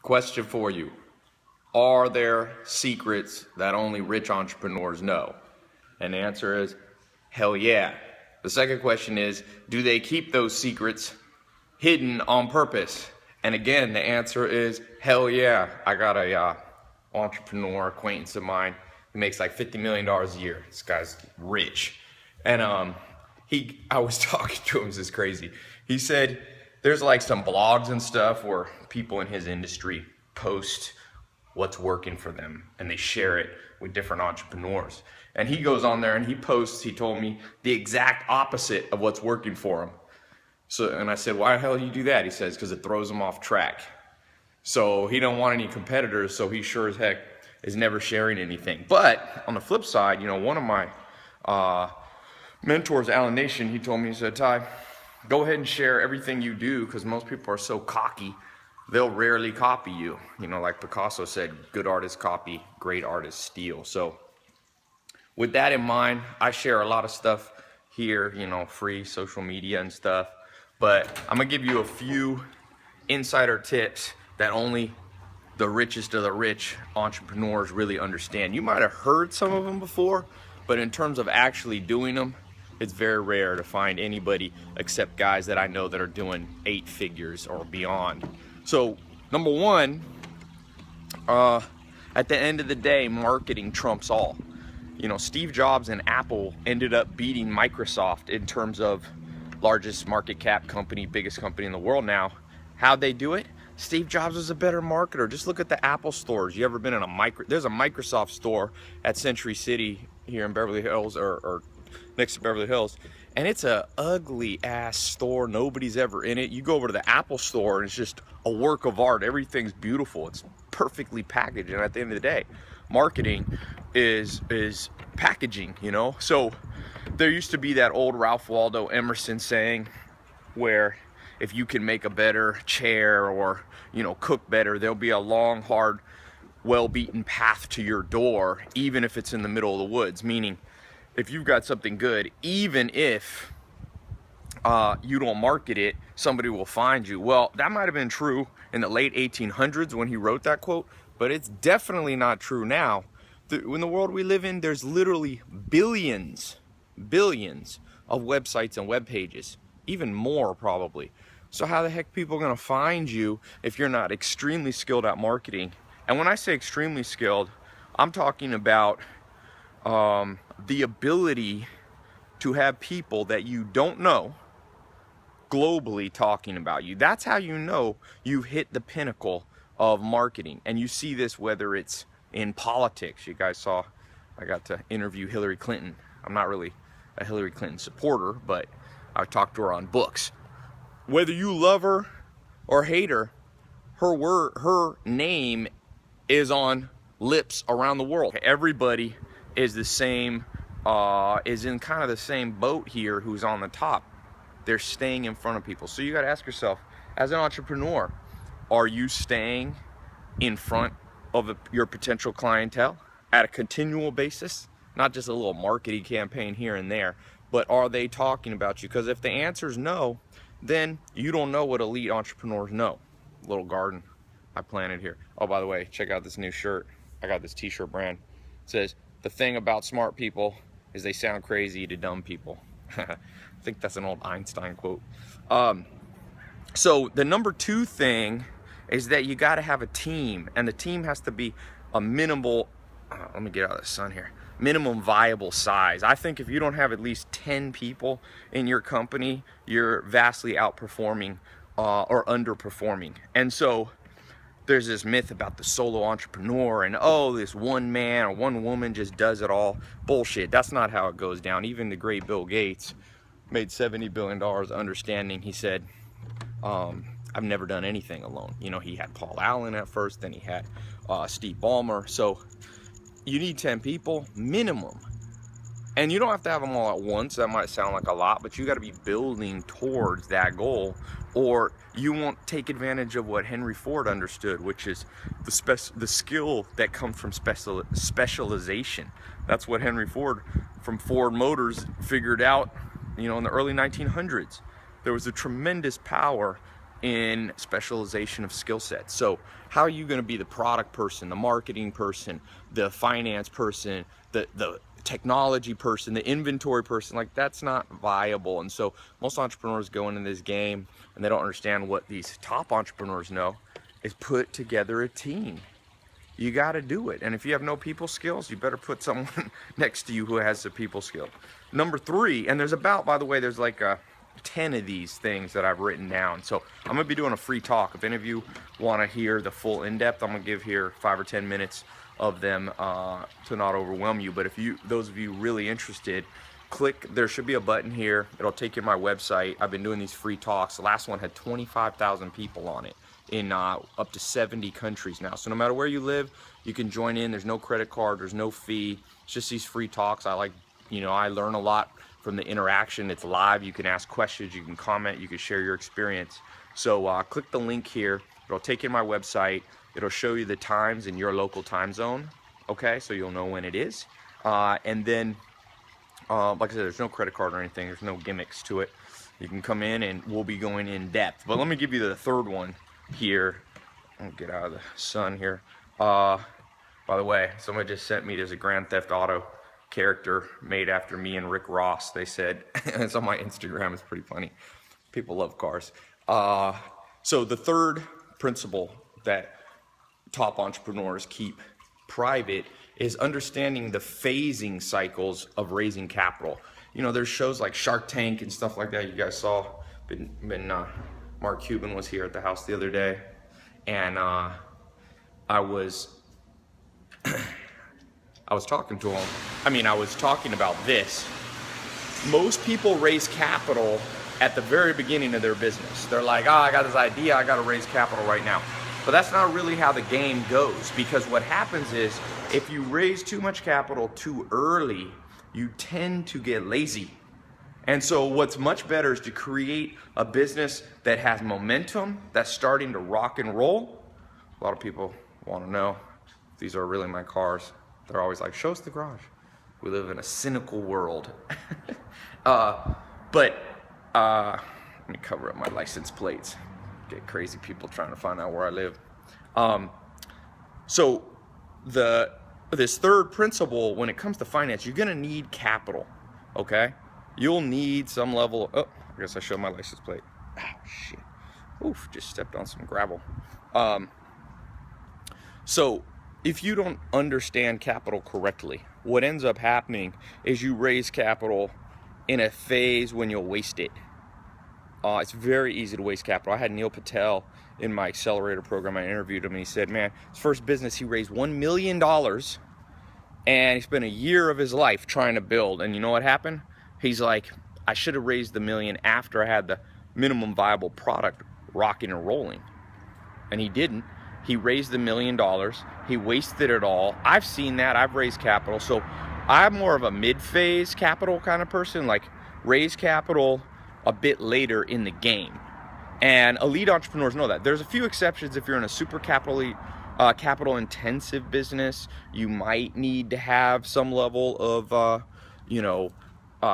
Question for you. Are there secrets that only rich entrepreneurs know? And the answer is hell yeah. The second question is, do they keep those secrets hidden on purpose? And again, the answer is hell yeah. I got a entrepreneur acquaintance of mine who makes like $50 million a year. This guy's rich. And I was talking to him, this is crazy. He said there's like some blogs and stuff where people in his industry post what's working for them and they share it with different entrepreneurs. And he goes on there and he posts, he told me, the exact opposite of what's working for him. And I said, why the hell do you do that? He says, because it throws him off track. So he don't want any competitors, so he sure as heck is never sharing anything. But on the flip side, one of my mentors, Alan Nation, he told me, he said, Ty, go ahead and share everything you do, because most people are so cocky, they'll rarely copy you. Like Picasso said, good artists copy, great artists steal. So with that in mind, I share a lot of stuff here, free social media and stuff. But I'm gonna give you a few insider tips that only the richest of the rich entrepreneurs really understand. You might have heard some of them before, but in terms of actually doing them, it's very rare to find anybody except guys that I know that are doing 8 figures or beyond. So number one, at the end of the day, marketing trumps all. Steve Jobs and Apple ended up beating Microsoft in terms of largest market cap company, biggest company in the world now. How'd they do it? Steve Jobs was a better marketer. Just look at the Apple stores. You ever been in there's a Microsoft store at Century City here in Beverly Hills or next to Beverly Hills, and it's a ugly ass store. Nobody's ever in it. You go over to the Apple store and it's just a work of art. Everything's beautiful. It's perfectly packaged. And at the end of the day, marketing is packaging, So there used to be that old Ralph Waldo Emerson saying where if you can make a better chair or, cook better, there'll be a long, hard, well-beaten path to your door, even if it's in the middle of the woods. Meaning, if you've got something good, even if you don't market it, somebody will find you. Well, that might have been true in the late 1800s when he wrote that quote, but it's definitely not true now. In the world we live in, there's literally billions of websites and web pages, even more probably. So how the heck people are gonna find you if you're not extremely skilled at marketing? And when I say extremely skilled, I'm talking about the ability to have people that you don't know globally talking about you. That's how you know you've hit the pinnacle of marketing. And you see this whether it's in politics. You guys saw I got to interview Hillary Clinton. I'm not really a Hillary Clinton supporter, but I talked to her on books. Whether you love her or hate her, her name is on lips around the world. Everybody is the same, is in kind of the same boat here who's on the top. They're staying in front of people. So you got to ask yourself, as an entrepreneur, are you staying in front of your potential clientele at a continual basis? Not just a little marketing campaign here and there, but are they talking about you? Because if the answer is no, then you don't know what elite entrepreneurs know. Little garden I planted here. Oh, by the way, check out this new shirt. I got this t-shirt brand. It says, the thing about smart people is they sound crazy to dumb people. I think that's an old Einstein quote. So the number 2 thing is that you got to have a team, and the team has to be a minimal, let me get out of the sun here, minimum viable size. I think if you don't have at least 10 people in your company, you're vastly outperforming or underperforming. And so there's this myth about the solo entrepreneur and, oh, this one man or one woman just does it all. Bullshit. That's not how it goes down. Even the great Bill Gates made $70 billion understanding. He said, I've never done anything alone. He had Paul Allen at first, then he had Steve Ballmer. So you need 10 people minimum. And you don't have to have them all at once. That might sound like a lot, but you got to be building towards that goal, or you won't take advantage of what Henry Ford understood, which is the skill that comes from specialization. That's what Henry Ford from Ford Motors figured out, in the early 1900s. There was a tremendous power in specialization of skill sets. So how are you going to be the product person, the marketing person, the finance person, the technology person, the inventory person? Like, that's not viable. And so most entrepreneurs go into this game and they don't understand what these top entrepreneurs know is put together a team. You got to do it. And if you have no people skills, you better put someone next to you who has the people skill. Number 3, and there's about, by the way, there's like 10 of these things that I've written down. So I'm going to be doing a free talk. If any of you want to hear the full in-depth, I'm going to give here 5 or 10 minutes of them to not overwhelm you. But if those of you really interested, there should be a button here. It'll take you to my website. I've been doing these free talks. The last one had 25,000 people on it in up to 70 countries now. So no matter where you live, you can join in. There's no credit card, there's no fee. It's just these free talks. I learn a lot from the interaction. It's live. You can ask questions, you can comment, you can share your experience. So click the link here. It'll take you to my website. It'll show you the times in your local time zone. Okay, so you'll know when it is. And then, like I said, there's no credit card or anything. There's no gimmicks to it. You can come in and we'll be going in depth. But let me give you the third one here. I'll get out of the sun here. By the way, somebody just sent me, there's a Grand Theft Auto character made after me and Rick Ross, they said. It's on my Instagram. It's pretty funny. People love cars. So the third principle that top entrepreneurs keep private is understanding the phasing cycles of raising capital. You know, there's shows like Shark Tank and stuff like that. You guys saw, Mark Cuban was here at the house the other day, and I was talking to him. I was talking about this. Most people raise capital at the very beginning of their business. They're like, I got this idea, I got to raise capital right now. But that's not really how the game goes, because what happens is if you raise too much capital too early, you tend to get lazy. And so what's much better is to create a business that has momentum, that's starting to rock and roll. A lot of people want to know if these are really my cars. They're always like, show us the garage. We live in a cynical world. Let me cover up my license plates. Get crazy people trying to find out where I live. So this third principle, when it comes to finance, you're gonna need capital, okay? You'll need some level of, I guess I showed my license plate. Oh, shit. Oof, just stepped on some gravel. So if you don't understand capital correctly, what ends up happening is you raise capital in a phase when you'll waste it. It's very easy to waste capital. I had Neil Patel in my accelerator program. I interviewed him and he said, man, his first business, he raised $1 million and he spent a year of his life trying to build. And you know what happened? He's like, I should have raised the $1 million after I had the minimum viable product rocking and rolling. And he didn't. He raised the $1 million. He wasted it all. I've seen that. I've raised capital. So I'm more of a mid-phase capital kind of person, like raise capital a bit later in the game. And elite entrepreneurs know that. There's a few exceptions. If you're in a super capital intensive business, you might need to have some level of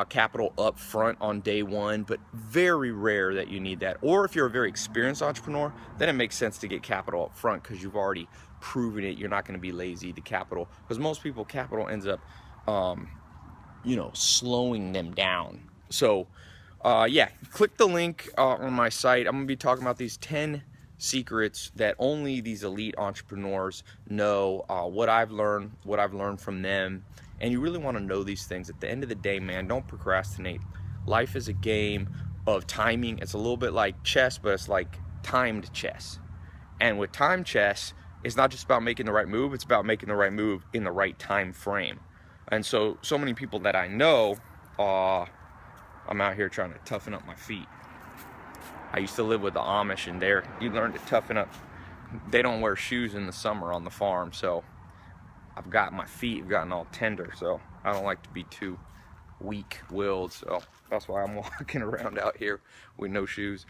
capital up front on day one, but very rare that you need that. Or if you're a very experienced entrepreneur, then it makes sense to get capital up front because you've already proven it. You're not going to be lazy to capital, because most people, capital ends up slowing them down. So click the link on my site. I'm gonna be talking about these 10 secrets that only these elite entrepreneurs know, what I've learned from them. And you really want to know these things. At the end of the day, man, don't procrastinate. Life is a game of timing. It's a little bit like chess, but it's like timed chess. And with time chess, it's not just about making the right move, it's about making the right move in the right time frame. And so many people that I know, I'm out here trying to toughen up my feet. I used to live with the Amish, and you learn to toughen up. They don't wear shoes in the summer on the farm, so I've got my feet have gotten all tender, so I don't like to be too weak-willed, so that's why I'm walking around out here with no shoes.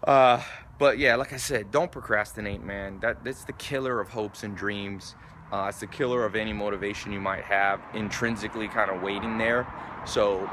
But yeah, like I said, don't procrastinate, man. That's the killer of hopes and dreams. It's the killer of any motivation you might have intrinsically kind of waiting there. So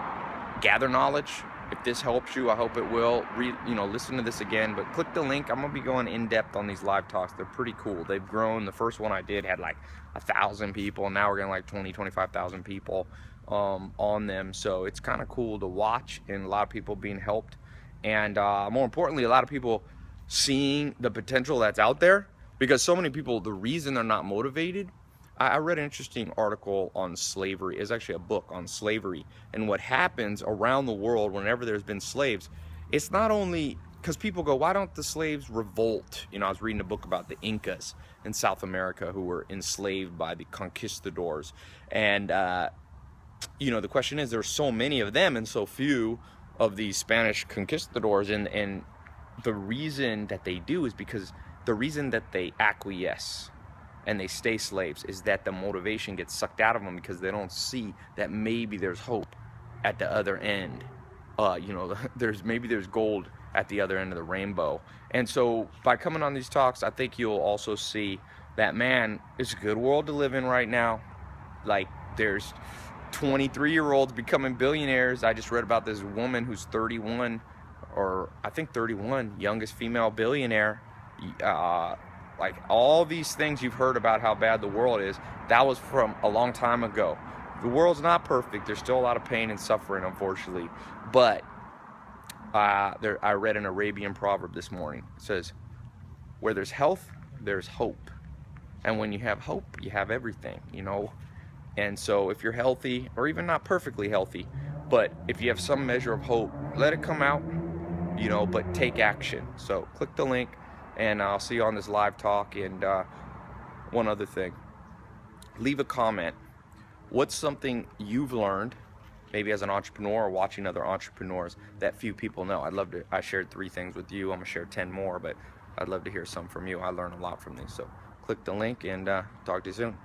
gather knowledge, If this helps you, I hope it will. Listen to this again, but click the link. I'm gonna be going in depth on these live talks. They're pretty cool. They've grown. The first one I did had like 1,000 people. Now we're getting like 25,000 people on them. So it's kind of cool to watch, and a lot of people being helped, and more importantly, a lot of people seeing the potential that's out there. Because so many people, the reason they're not motivated, I read an interesting article on slavery. It's actually a book on slavery and what happens around the world whenever there's been slaves. It's not only because people go, why don't the slaves revolt? I was reading a book about the Incas in South America who were enslaved by the conquistadors. And, the question is, there's so many of them and so few of these Spanish conquistadors. And the reason that they do is because the reason that they acquiesce and they stay slaves is that the motivation gets sucked out of them because they don't see that maybe there's hope at the other end. There's gold at the other end of the rainbow. And so by coming on these talks, I think you'll also see that, man, it's a good world to live in right now. Like, there's 23-year-olds becoming billionaires. I just read about this woman who's 31, or I think 31, youngest female billionaire. Like, all these things you've heard about how bad the world is, that was from a long time ago. The world's not perfect. There's still a lot of pain and suffering, unfortunately. But I read an Arabian proverb this morning. It says, where there's health, there's hope. And when you have hope, you have everything, And so if you're healthy, or even not perfectly healthy, but if you have some measure of hope, let it come out, but take action. So click the link, and I'll see you on this live talk. And one other thing, leave a comment. What's something you've learned, maybe as an entrepreneur or watching other entrepreneurs, that few people know? I shared 3 things with you. I'm gonna share 10 more, but I'd love to hear some from you. I learn a lot from these. So click the link, and talk to you soon.